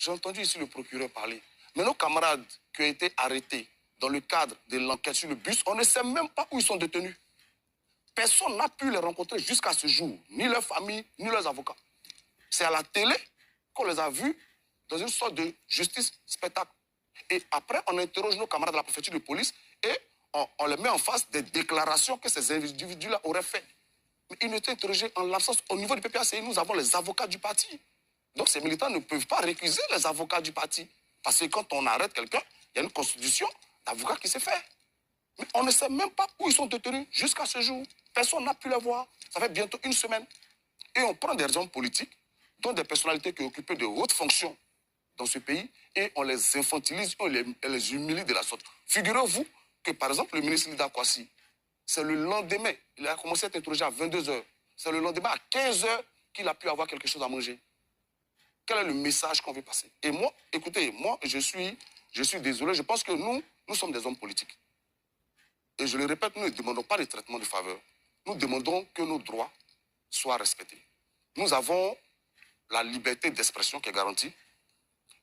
j'ai entendu ici le procureur parler. Mais nos camarades qui ont été arrêtés dans le cadre de l'enquête sur le bus, on ne sait même pas où ils sont détenus. Personne n'a pu les rencontrer jusqu'à ce jour, ni leur famille, ni leurs avocats. C'est à la télé qu'on les a vus dans une sorte de justice spectacle. Et après, on interroge nos camarades de la préfecture de police et on les met en face des déclarations que ces individus-là auraient faites. Mais ils n'étaient interrogés en l'absence. Au niveau du PPACI, nous avons les avocats du parti. Donc ces militants ne peuvent pas récuser les avocats du parti. Parce que quand on arrête quelqu'un, il y a une constitution d'avocats qui s'est faite. Mais on ne sait même pas où ils sont détenus jusqu'à ce jour. Personne n'a pu les voir. Ça fait bientôt une semaine. Et on prend des hommes politiques, dont des personnalités qui occupaient de hautes fonctions dans ce pays, et on les infantilise, on les humilie de la sorte. Figurez-vous que, par exemple, le ministre Lida Kwasi, c'est le lendemain, il a commencé à être interrogé à 22h. C'est le lendemain à 15h qu'il a pu avoir quelque chose à manger. Quel est le message qu'on veut passer? Et moi, écoutez, moi, je suis désolé, je pense que nous sommes des hommes politiques. Et je le répète, nous ne demandons pas de traitement de faveur. Nous demandons que nos droits soient respectés. Nous avons la liberté d'expression qui est garantie.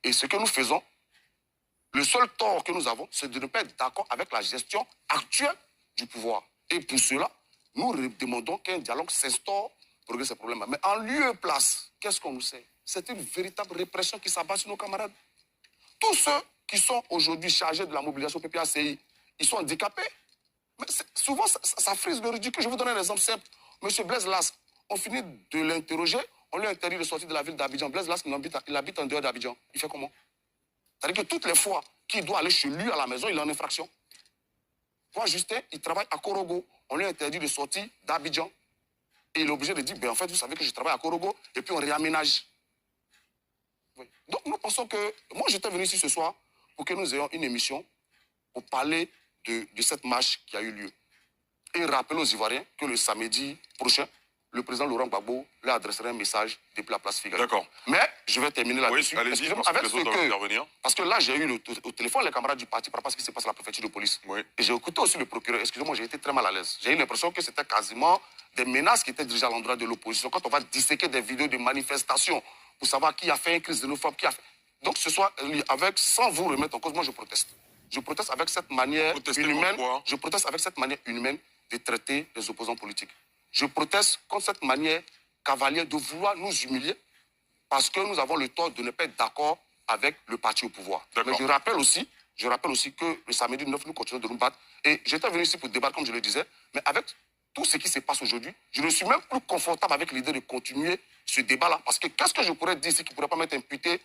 Et ce que nous faisons, le seul tort que nous avons, c'est de ne pas être d'accord avec la gestion actuelle du pouvoir. Et pour cela, nous demandons qu'un dialogue s'instaure pour régler ces problèmes. Mais en lieu et place, qu'est-ce qu'on nous sait? C'est une véritable répression qui s'abat sur nos camarades. Tous ceux qui sont aujourd'hui chargés de la mobilisation PPACI, ils sont handicapés. Mais souvent, ça frise le ridicule. Je vais vous donner un exemple simple. Monsieur Blaise Lasque, on finit de l'interroger, on lui interdit de sortir de la ville d'Abidjan. Blaise Lasque, il habite en dehors d'Abidjan. Il fait comment? C'est-à-dire que toutes les fois qu'il doit aller chez lui à la maison, il est en infraction. Moi, Justin, il travaille à Korogo. On lui interdit de sortir d'Abidjan. Et il est obligé de dire, ben, en fait, vous savez que je travaille à Korogo, et puis on réaménage. Oui. Donc, nous pensons que... Moi, j'étais venu ici ce soir pour que nous ayons une émission pour parler de cette marche qui a eu lieu. Et rappeler aux Ivoiriens que le samedi prochain, le président Laurent Gbagbo leur adresserait un message depuis la place Figaro. D'accord. Mais je vais terminer là-dessus. Oui, allez-y, parce que là, j'ai eu au téléphone les camarades du parti par rapport à ce qui se passe à la préfecture de police. Oui. Et j'ai écouté aussi le procureur. Excusez-moi, j'ai été très mal à l'aise. J'ai eu l'impression que c'était quasiment des menaces qui étaient dirigées à l'endroit de l'opposition. Quand on va disséquer des vidéos de manifestations pour savoir qui a fait une crise xénophobe, qui a fait... Donc ce soir, sans vous remettre en cause, moi je proteste. Je proteste avec cette manière inhumaine. Je proteste avec cette manière inhumaine de traiter les opposants politiques. Je proteste contre cette manière cavalière de vouloir nous humilier parce que nous avons le tort de ne pas être d'accord avec le parti au pouvoir. Mais je rappelle aussi que le samedi 9, nous continuons de nous battre. Et j'étais venu ici pour débattre, comme je le disais, mais avec tout ce qui se passe aujourd'hui, je ne suis même plus confortable avec l'idée de continuer ce débat-là. Parce que qu'est-ce que je pourrais dire ici qui ne pourrait pas m'être imputé